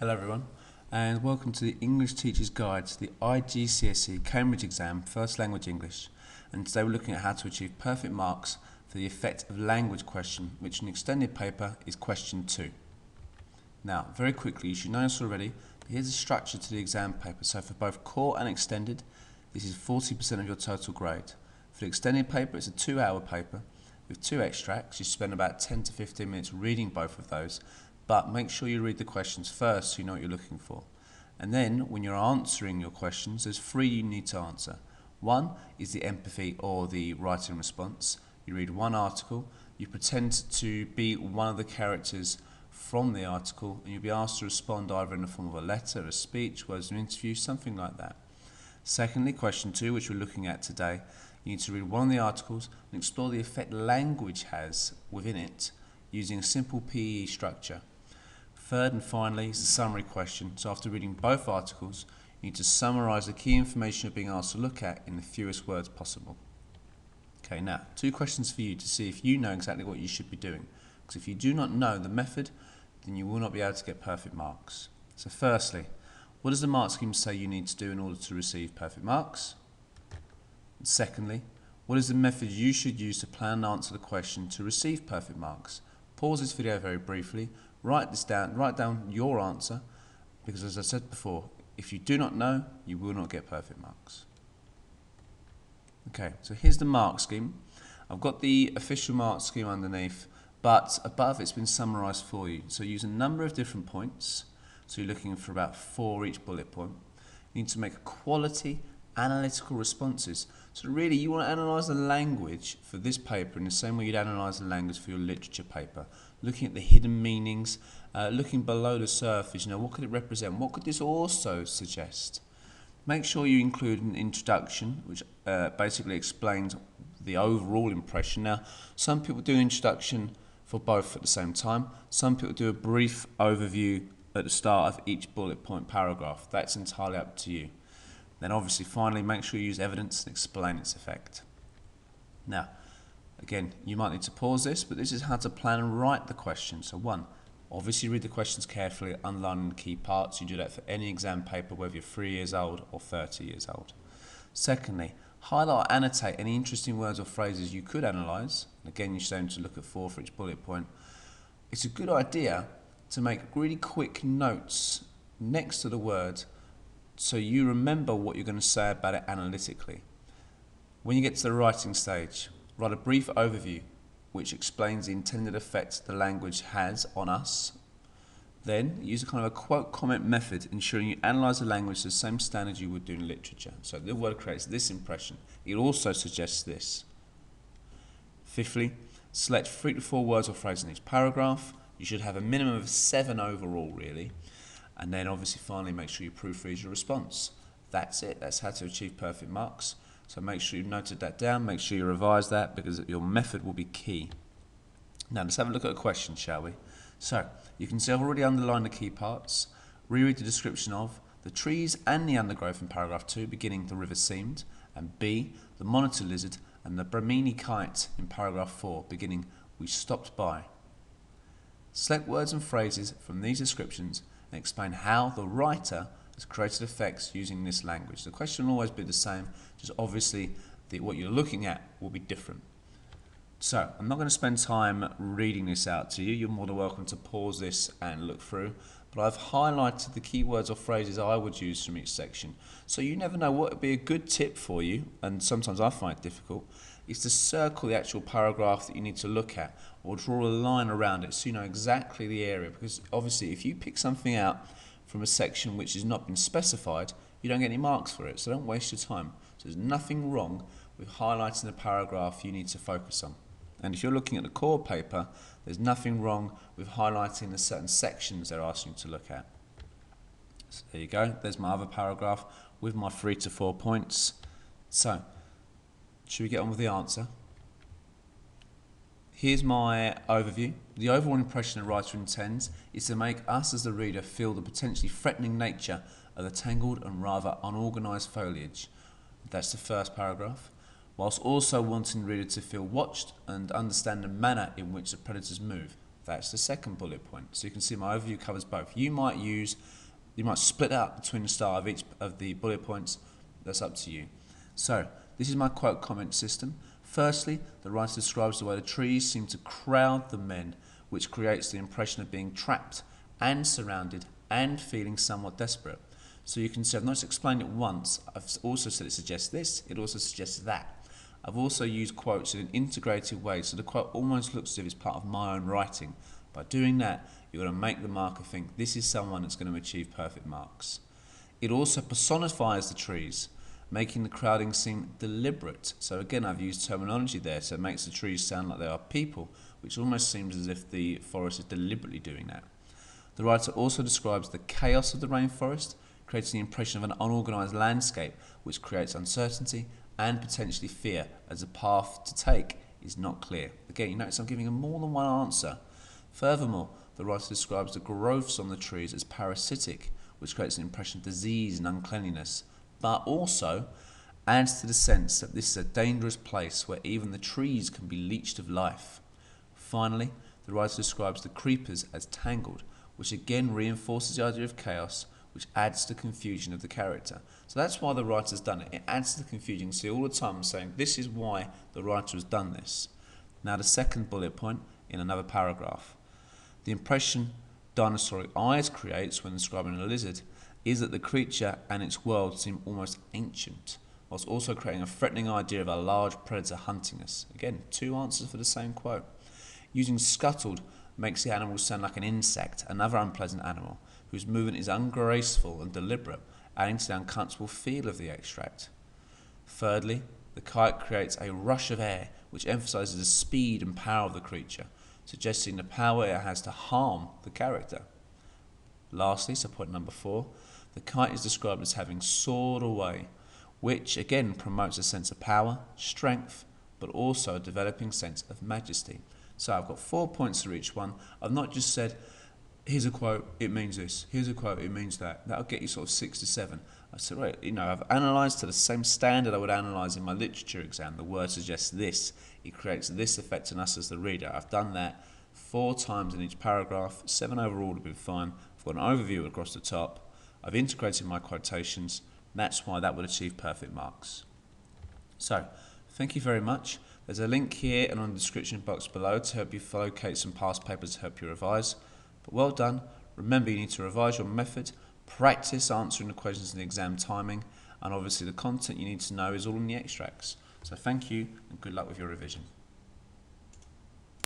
Hello everyone, and welcome to the English Teacher's Guide to the IGCSE Cambridge Exam First Language English. And today we're looking at how to achieve perfect marks for the effect of language question, which in extended paper is question 2. Now, very quickly, you should know this already, but here's a structure to the exam paper. So for both core and extended, this is 40% of your total grade. For the extended paper, it's a 2-hour paper with 2 extracts. You spend about 10 to 15 minutes reading both of those. But make sure you read the questions first so you know what you're looking for. And then, when you're answering your questions, there's 3 you need to answer. 1 is the empathy or the writing response. You read one article, you pretend to be one of the characters from the article, and you'll be asked to respond either in the form of a letter, a speech, words of an interview, something like that. Secondly, question 2, which we're looking at today, you need to read one of the articles and explore the effect language has within it using a simple PE structure. Third and finally is the summary question. So after reading both articles, you need to summarise the key information you're being asked to look at in the fewest words possible. Okay, now, 2 questions for you to see if you know exactly what you should be doing. Because if you do not know the method, then you will not be able to get perfect marks. So firstly, what does the mark scheme say you need to do in order to receive perfect marks? And secondly, what is the method you should use to plan and answer the question to receive perfect marks? Pause this video very briefly. Write down your answer, because as I said before, if you do not know, you will not get perfect marks. Okay, so here's the mark scheme. I've got the official mark scheme underneath, but above it's been summarised for you. So use a number of different points. So you're looking for about 4 each bullet point. You need to make quality analytical responses. So really you want to analyse the language for this paper in the same way you'd analyse the language for your literature paper. Looking at the hidden meanings, looking below the surface, what could it represent? What could this also suggest? Make sure you include an introduction, which basically explains the overall impression. Now, some people do an introduction for both at the same time. Some people do a brief overview at the start of each bullet point paragraph. That's entirely up to you. Then obviously, finally, make sure you use evidence and explain its effect. Now, again, you might need to pause this, but this is how to plan and write the question. So 1, obviously read the questions carefully, underlining the key parts. You do that for any exam paper, whether you're 3 years old or 30 years old. Secondly, highlight or annotate any interesting words or phrases you could analyse. Again, you should aim to look at 4 for each bullet point. It's a good idea to make really quick notes next to the word so you remember what you're going to say about it analytically. When you get to the writing stage, write a brief overview which explains the intended effect the language has on us. Then use a kind of a quote comment method, ensuring you analyse the language to the same standard you would do in literature. So the word creates this impression. It also suggests this. Fifthly, select 3 to 4 words or phrases in each paragraph. You should have a minimum of 7 overall, really. And then obviously finally make sure you proofread your response. That's it. That's how to achieve perfect marks. So make sure you've noted that down. Make sure you revise that, because your method will be key. Now let's have a look at a question, shall we? So you can see I've already underlined the key parts. Reread the description of the trees and the undergrowth in paragraph 2, beginning the river seemed, and B, the monitor lizard and the Brahmini kite in paragraph 4, beginning we stopped by. Select words and phrases from these descriptions and explain how the writer has created effects using this language. The question will always be the same, just obviously what you're looking at will be different. So, I'm not going to spend time reading this out to you. You're more than welcome to pause this and look through. But I've highlighted the key words or phrases I would use from each section. So you never know what would be a good tip for you, and sometimes I find it difficult, is to circle the actual paragraph that you need to look at, or draw a line around it so you know exactly the area. Because obviously if you pick something out from a section which has not been specified, you don't get any marks for it, so don't waste your time. So there's nothing wrong with highlighting the paragraph you need to focus on. And if you're looking at the core paper, there's nothing wrong with highlighting the certain sections they're asking you to look at. So there you go, there's my other paragraph with my 3 to 4 points. So, should we get on with the answer? Here's my overview. The overall impression the writer intends is to make us as the reader feel the potentially threatening nature of the tangled and rather unorganised foliage. That's the first paragraph. Whilst also wanting the reader to feel watched and understand the manner in which the predators move. That's the second bullet point. So you can see my overview covers both. You might split out between the start of each of the bullet points. That's up to you. So this is my quote comment system. Firstly, the writer describes the way the trees seem to crowd the men, which creates the impression of being trapped and surrounded and feeling somewhat desperate. So you can see I've not just explained it once, I've also said it suggests this, it also suggests that. I've also used quotes in an integrated way, so the quote almost looks as if it's part of my own writing. By doing that, you're going to make the marker think this is someone that's going to achieve perfect marks. It also personifies the trees, making the crowding seem deliberate. So again, I've used terminology there, so it makes the trees sound like they are people, which almost seems as if the forest is deliberately doing that. The writer also describes the chaos of the rainforest, creating the impression of an unorganised landscape, which creates uncertainty and potentially fear, as the path to take is not clear. Again, you notice I'm giving a more than one answer. Furthermore, the writer describes the growths on the trees as parasitic, which creates an impression of disease and uncleanliness, but also adds to the sense that this is a dangerous place where even the trees can be leached of life. Finally, the writer describes the creepers as tangled, which again reinforces the idea of chaos, which adds to the confusion of the character. So that's why the writer's done it. It adds to the confusion. You see all the time I'm saying this is why the writer has done this. Now the second bullet point in another paragraph. The impression dinosauric eyes creates when describing a lizard is that the creature and its world seem almost ancient, whilst also creating a threatening idea of a large predator hunting us. Again, two answers for the same quote. Using scuttled makes the animal sound like an insect, another unpleasant animal, whose movement is ungraceful and deliberate, adding to the uncomfortable feel of the extract. Thirdly, the kite creates a rush of air, which emphasises the speed and power of the creature, suggesting the power it has to harm the character. Lastly, so point number 4, the kite is described as having soared away, which again promotes a sense of power, strength, but also a developing sense of majesty. So I've got 4 points for each one. I've not just said, here's a quote, it means this. Here's a quote, it means that. That'll get you sort of 6 to 7. I said, right, I've analysed to the same standard I would analyse in my literature exam. The word suggests this. It creates this effect on us as the reader. I've done that 4 times in each paragraph. 7 overall would have been fine. I've got an overview across the top. I've integrated my quotations. That's why that would achieve perfect marks. So, thank you very much. There's a link here and on the description box below to help you locate some past papers to help you revise. But well done. Remember, you need to revise your method, practice answering the questions in the exam timing, and obviously the content you need to know is all in the extracts. So thank you and good luck with your revision.